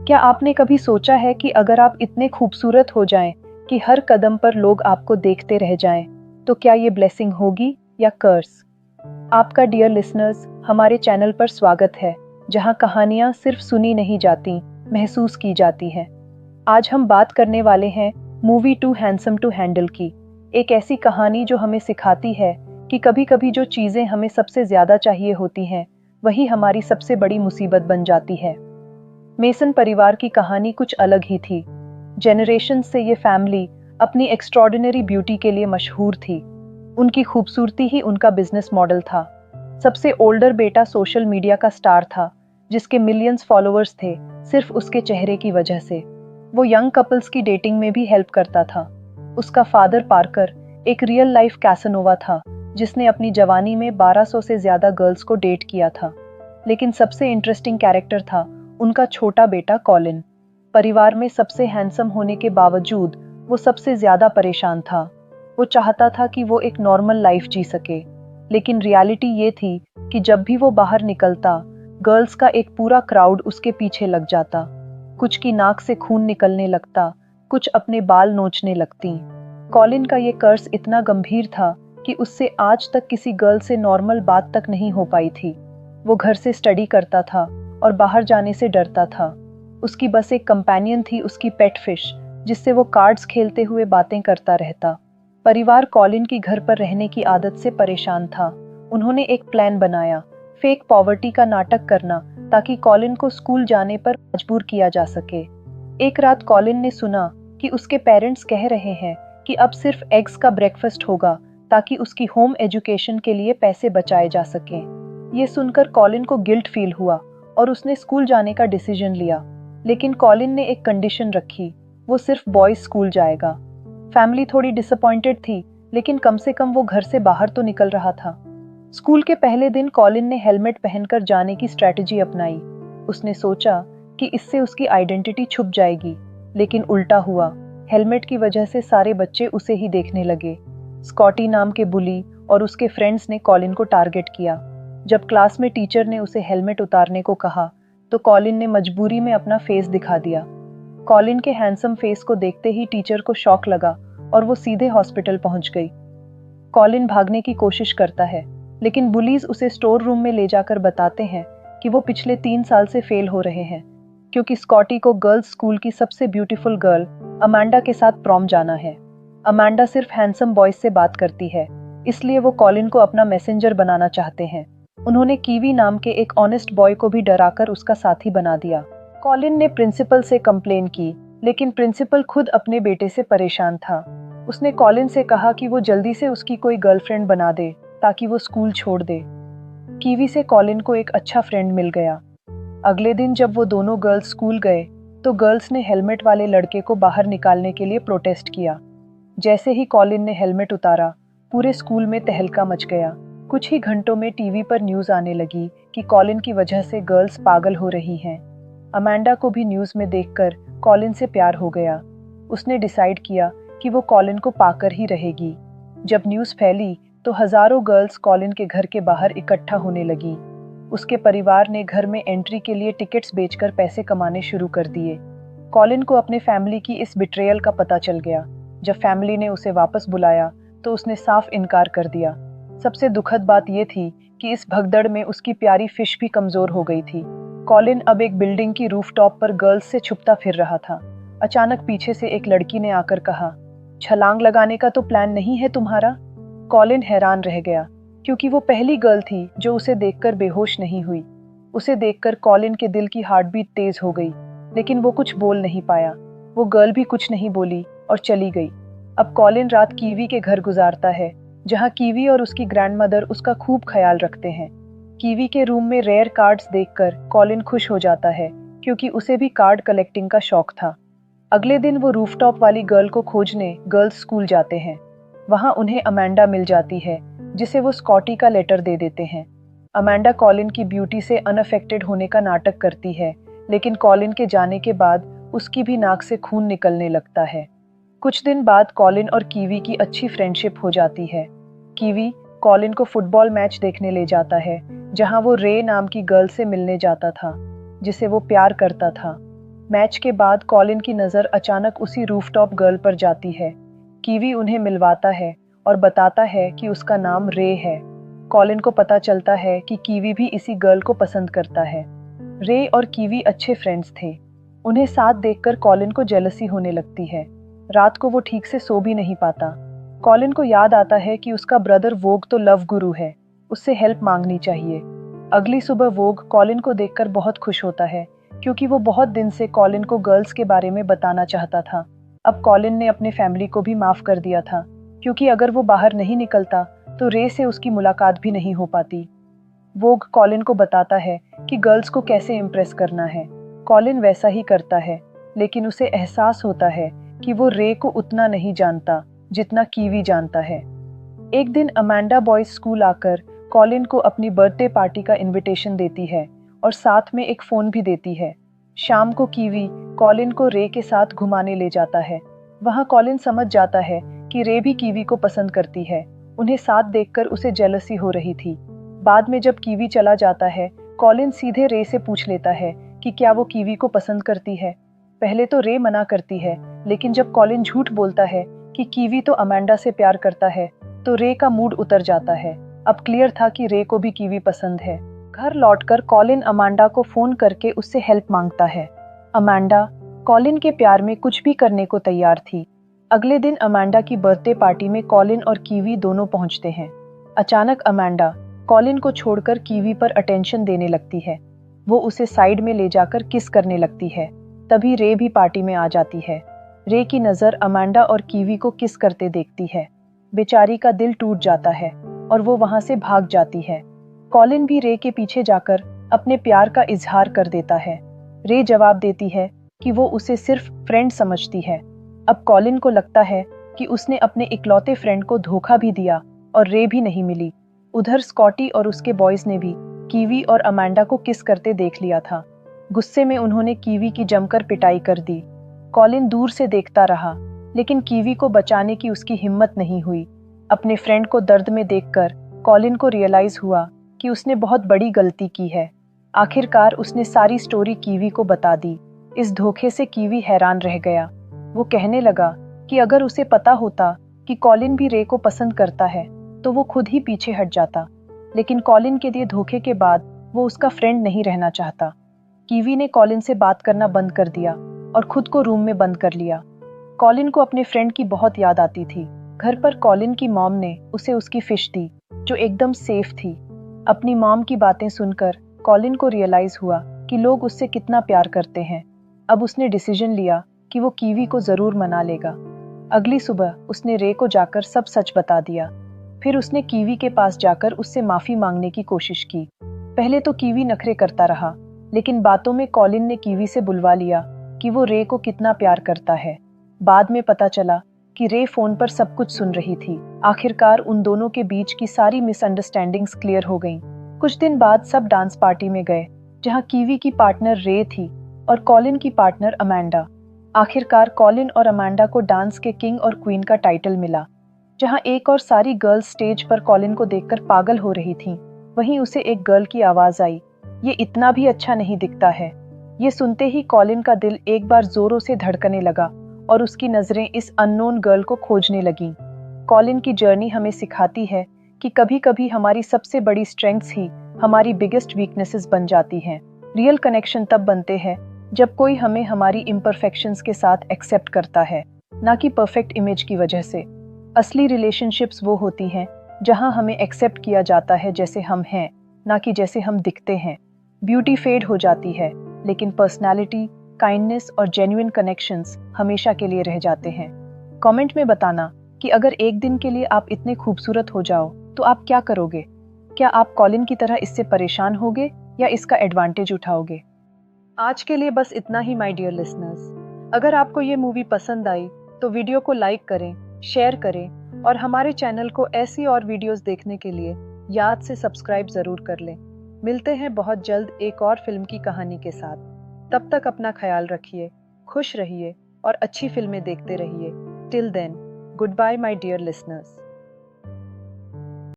क्या आपने कभी सोचा है कि अगर आप इतने खूबसूरत हो जाएं कि हर कदम पर लोग आपको देखते रह जाएं, तो क्या ये ब्लेसिंग होगी या कर्स? आपका डियर लिसनर्स, हमारे चैनल पर स्वागत है, जहां कहानियां सिर्फ सुनी नहीं जाती, महसूस की जाती हैं। आज हम बात करने वाले हैं movie too handsome to handle की, एक ऐसी कहानी जो हमें सिखाती है कि कभी-कभी जो चीजें हमें सबसे ज्यादा चाहिए होती हैं, वही हमारी सबसे बड़ी मुसीबत बन जाती है। मेसन परिवार की कहानी कुछ अलग ही थी। जेनरेशन से ये फैमिली अपनी एक्स्ट्रॉर्डिनरी ब्यूटी के लिए मशहूर थी। उनकी खूबसूरती ही उनका बिजनेस मॉडल था। सबसे ओल्डर बेटा सोशल मीडिया का स्टार था, जिसके मिलियंस फॉलोअर्स थे, सिर्फ उसके चेहरे की वजह से। वो यंग कपल्स की डेटिंग में भी हेल्प करता था। उसका फादर पार्कर एक रियल लाइफ कैसनोवा था, जिसने अपनी जवानी में 1200 से ज्यादा गर्ल्स को डेट किया था। लेकिन सबसे इंटरेस्टिंग कैरेक्टर था उनका छोटा बेटा कॉलिन। परिवार में सबसे हैंडसम होने के बावजूद वो सबसे ज्यादा परेशान था। वो चाहता था कि वो एक नॉर्मल लाइफ जी सके, लेकिन रियलिटी ये थी कि जब भी वो बाहर निकलता, गर्ल्स का एक पूरा क्राउड उसके पीछे लग जाता। कुछ की नाक से खून निकलने लगता, कुछ अपने बाल नोचने लगती। कॉलिन का ये कर्स इतना गंभीर था कि उससे आज तक किसी गर्ल से नॉर्मल बात तक नहीं हो पाई थी। वो घर से स्टडी करता था और बाहर जाने से डरता था। उसकी बस एक कंपेनियन थी, उसकी पेट फिश, जिससे वो कार्ड्स खेलते हुए बातें करता रहता। परिवार कॉलिन की घर पर रहने की आदत से परेशान था। उन्होंने एक प्लान बनाया, फेक पॉवर्टी का नाटक करना, ताकि कॉलिन को स्कूल जाने पर मजबूर किया जा सके। एक रात कॉलिन ने सुना कि उसके पेरेंट्स कह रहे हैं कि अब सिर्फ एग्स का ब्रेकफास्ट होगा, ताकि उसकी होम एजुकेशन के लिए पैसे बचाए जा सकें। ये सुनकर कॉलिन को गिल्ट फील हुआ और उसने स्कूल जाने का डिसीजन लिया। लेकिन कॉलिन ने एक कंडीशन रखी, वो सिर्फ बॉयज स्कूल जाएगा। फैमिली थोड़ी डिसअपॉइंटेड थी, लेकिन कम से कम वो घर से बाहर तो निकल रहा था। स्कूल के पहले दिन कॉलिन ने हेलमेट पहनकर जाने की स्ट्रैटेजी अपनाई। उसने सोचा कि इससे उसकी आइडेंटिटी छुप जाएगी, लेकिन उल्टा हुआ। हेलमेट की वजह से सारे बच्चे उसे ही देखने लगे। स्कॉटी नाम के बुली और उसके फ्रेंड्स ने कॉलिन को टारगेट किया। जब क्लास में टीचर ने उसे हेलमेट उतारने को कहा, तो कॉलिन ने मजबूरी में अपना फेस दिखा दिया। कॉलिन के हैंडसम फेस को देखते ही टीचर को शॉक लगा और वो सीधे हॉस्पिटल पहुंच गई। कॉलिन भागने की कोशिश करता है, लेकिन बुलीज उसे स्टोर रूम में ले जाकर बताते हैं कि वो पिछले 3 साल से फेल हो रहे हैं, क्योंकि स्कॉटी को गर्ल्स स्कूल की सबसे ब्यूटीफुल गर्ल अमांडा के साथ प्रॉम जाना है। अमांडा सिर्फ हैंडसम बॉयज से बात करती है, इसलिए वो कॉलिन को अपना मैसेंजर बनाना चाहते हैं। उन्होंने कीवी नाम के एक ऑनेस्ट बॉय को भी डराकर उसका साथी बना दिया। कॉलिन ने प्रिंसिपल से कंप्लेन की, लेकिन प्रिंसिपल खुद अपने बेटे से परेशान था। उसने कॉलिन से कहा कि वो जल्दी से उसकी कोई गर्लफ्रेंड बना दे, ताकि वो स्कूल छोड़ दे। कीवी से कॉलिन को एक अच्छा फ्रेंड मिल गया। अगले दिन जब वो दोनों गर्ल्स स्कूल गए, तो गर्ल्स ने हेलमेट वाले लड़के को बाहर निकालने के लिए प्रोटेस्ट किया। जैसे ही कॉलिन ने हेलमेट उतारा, पूरे स्कूल में तहलका मच गया। कुछ ही घंटों में टीवी पर न्यूज़ आने लगी कि कॉलिन की वजह से गर्ल्स पागल हो रही हैं। अमांडा को भी न्यूज़ में देखकर कॉलिन से प्यार हो गया। उसने डिसाइड किया कि वो कॉलिन को पाकर ही रहेगी। जब न्यूज़ फैली, तो हजारों गर्ल्स कॉलिन के घर के बाहर इकट्ठा होने लगी। उसके परिवार ने घर में एंट्री के लिए टिकट्स बेचकर पैसे कमाने शुरू कर दिए। कॉलिन को अपने फैमिली की इस बिट्रेयल का पता चल गया। जब फैमिली ने उसे वापस बुलाया, तो उसने साफ इनकार कर दिया। सबसे दुखद बात यह थी कि इस भगदड़ में उसकी प्यारी फिश भी कमजोर हो गई थी। कॉलिन अब एक बिल्डिंग की रूफटॉप पर गर्ल्स से छुपता फिर रहा था। अचानक पीछे से एक लड़की ने आकर कहा, छलांग लगाने का तो प्लान नहीं है तुम्हारा? कॉलिन हैरान रह गया, क्योंकि वो पहली गर्ल थी जो उसे देखकर बेहोश नहीं हुई। उसे देखकर कॉलिन के दिल की हार्टबीट तेज हो गई, लेकिन वो कुछ बोल नहीं पाया। वो गर्ल भी कुछ नहीं बोली और चली गई। अब कॉलिन रात कीवी के घर गुजारता है, जहाँ कीवी और उसकी ग्रैंडमदर उसका खूब ख्याल रखते हैं। कीवी के रूम में रेयर कार्ड्स देखकर कॉलिन खुश हो जाता है, क्योंकि उसे भी कार्ड कलेक्टिंग का शौक था। अगले दिन वो रूफटॉप वाली गर्ल को खोजने गर्ल्स स्कूल जाते हैं। वहाँ उन्हें अमांडा मिल जाती है, जिसे वो स्कॉटी का लेटर दे देते हैं। अमांडा कॉलिन की ब्यूटी से अनअफेक्टेड होने का नाटक करती है, लेकिन कॉलिन के जाने के बाद उसकी भी नाक से खून निकलने लगता है। कुछ दिन बाद कॉलिन और कीवी की अच्छी फ्रेंडशिप हो जाती है। कीवी कॉलिन को फुटबॉल मैच देखने ले जाता है, जहां वो रे नाम की गर्ल से मिलने जाता था, जिसे वो प्यार करता था। मैच के बाद कॉलिन की नज़र अचानक उसी रूफटॉप गर्ल पर जाती है। कीवी उन्हें मिलवाता है और बताता है कि उसका नाम रे है। कॉलिन को पता चलता है कि कीवी भी इसी गर्ल को पसंद करता है। रे और कीवी अच्छे फ्रेंड्स थे। उन्हें साथ देखकर कॉलिन को जेलसी होने लगती है। रात को वो ठीक से सो भी नहीं पाता। कॉलिन को याद आता है कि उसका ब्रदर वोग तो लव गुरु है, उससे हेल्प मांगनी चाहिए। अगली सुबह वोग कॉलिन को देखकर बहुत खुश होता है, क्योंकि वो बहुत दिन से कॉलिन को गर्ल्स के बारे में बताना चाहता था। अब कॉलिन ने अपने फैमिली को भी माफ कर दिया था, क्योंकि अगर वो बाहर नहीं निकलता तो रे से उसकी मुलाकात भी नहीं हो पाती। वोग कॉलिन को बताता है कि गर्ल्स को कैसे इम्प्रेस करना है। कॉलिन वैसा ही करता है, लेकिन उसे एहसास होता है कि वो रे को उतना नहीं जानता जितना कीवी जानता है। एक दिन अमांडा बॉयज स्कूल आकर कॉलिन को अपनी बर्थडे पार्टी का इनविटेशन देती है और साथ में एक फ़ोन भी देती है। शाम को कीवी कॉलिन को रे के साथ घुमाने ले जाता है। वहाँ कॉलिन समझ जाता है कि रे भी कीवी को पसंद करती है। उन्हें साथ देखकर उसे जेलसी हो रही थी। बाद में जब कीवी चला जाता है, कॉलिन सीधे रे से पूछ लेता है कि क्या वो कीवी को पसंद करती है। पहले तो रे मना करती है, लेकिन जब कॉलिन झूठ बोलता है कि कीवी तो अमांडा से प्यार करता है, तो रे का मूड उतर जाता है। अब क्लियर था कि रे को भी कीवी पसंद है। घर लौटकर कॉलिन अमांडा को फोन करके उससे हेल्प मांगता है। अमांडा कॉलिन के प्यार में कुछ भी करने को तैयार थी। अगले दिन अमांडा की बर्थडे पार्टी में कॉलिन और कीवी दोनों पहुंचते हैं। अचानक अमांडा कॉलिन को छोड़कर कीवी पर अटेंशन देने लगती है। वो उसे साइड में ले जाकर किस करने लगती है। तभी रे भी पार्टी में आ जाती है। रे की नज़र अमांडा और कीवी को किस करते देखती है। बेचारी का दिल टूट जाता है और वो वहां से भाग जाती है। कॉलिन भी रे के पीछे जाकर अपने प्यार का इजहार कर देता है। रे जवाब देती है कि वो उसे सिर्फ फ्रेंड समझती है। अब कॉलिन को लगता है कि उसने अपने इकलौते फ्रेंड को धोखा भी दिया और रे भी नहीं मिली। उधर स्कॉटी और उसके बॉयज ने भी कीवी और अमांडा को किस करते देख लिया था। गुस्से में उन्होंने कीवी की जमकर पिटाई कर दी। कॉलिन दूर से देखता रहा, लेकिन कीवी को बचाने की उसकी हिम्मत नहीं हुई। अपने फ्रेंड को दर्द में देखकर कॉलिन को रियलाइज हुआ कि उसने बहुत बड़ी गलती की है। आखिरकार उसने सारी स्टोरी कीवी को बता दी। इस धोखे से कीवी हैरान रह गया। वो कहने लगा कि अगर उसे पता होता कि कॉलिन भी रे को पसंद करता है तो वो खुद ही पीछे हट जाता। लेकिन कॉलिन के दिए धोखे के बाद वो उसका फ्रेंड नहीं रहना चाहता। कीवी ने कॉलिन से बात करना बंद कर दिया और खुद को रूम में बंद कर लिया। कॉलिन को अपने फ्रेंड की बहुत याद आती थी। घर पर कॉलिन की मॉम ने उसे उसकी फिश दी, जो एकदम सेफ थी। अपनी मॉम की बातें सुनकर कॉलिन को रियलाइज हुआ कि लोग उससे कितना प्यार करते हैं। अब उसने डिसीजन लिया कि वो कीवी को जरूर मना लेगा। अगली सुबह उसने रे को जाकर सब सच बता दिया। फिर उसने कीवी के पास जाकर उससे माफी मांगने की कोशिश की। पहले तो कीवी नखरे करता रहा, लेकिन बातों में कॉलिन ने कीवी से बुलवा लिया कि वो रे को कितना प्यार करता है। बाद में पता चला कि रे फोन पर सब कुछ सुन रही थी। आखिरकार उन दोनों के बीच की सारी मिसअंडरस्टैंडिंग्स क्लियर हो गईं। कुछ दिन बाद सब डांस पार्टी में गए, जहां कीवी की पार्टनर रे थी और कॉलिन की पार्टनर अमांडा। आखिरकार कॉलिन और अमांडा को डांस के किंग और क्वीन का टाइटल मिला। जहां एक और सारी गर्ल्स स्टेज पर कॉलिन को देखकर पागल हो रही थीं, वहीं उसे एक गर्ल की आवाज आई, ये इतना भी अच्छा नहीं दिखता है। ये सुनते ही कॉलिन का दिल एक बार जोरों से धड़कने लगा और उसकी नजरें इस अननोन गर्ल को खोजने लगीं। कॉलिन की जर्नी हमें सिखाती है कि कभी-कभी हमारी सबसे बड़ी स्ट्रेंथ्स ही हमारी बिगेस्ट वीकनेसेस बन जाती हैं। रियल कनेक्शन तब बनते हैं जब कोई हमें हमारी इम्परफेक्शंस के साथ एक्सेप्ट करता है, ना कि परफेक्ट इमेज की वजह से। असली रिलेशनशिप्स वो होती हैं जहां हमें एक्सेप्ट किया जाता है जैसे हम हैं, ना कि जैसे हम दिखते हैं। ब्यूटी फेड हो जाती है, लेकिन पर्सनालिटी, काइंडनेस और जेन्युइन कनेक्शंस हमेशा के लिए रह जाते हैं। कमेंट में बताना कि अगर एक दिन के लिए आप इतने खूबसूरत हो जाओ तो आप क्या करोगे। क्या आप कॉलिन की तरह इससे परेशान होगे या इसका एडवांटेज उठाओगे। आज के लिए बस इतना ही माय डियर लिसनर्स। अगर आपको ये मूवी पसंद आई तो वीडियो को लाइक करें, शेयर करें और हमारे चैनल को ऐसी और वीडियोस देखने के लिए याद से सब्सक्राइब जरूर कर लें। मिलते हैं बहुत जल्द एक और फिल्म की कहानी के साथ। तब तक अपना ख्याल रखिए, खुश रहिए और अच्छी फिल्में देखते रहिए। Till then, goodbye my dear listeners.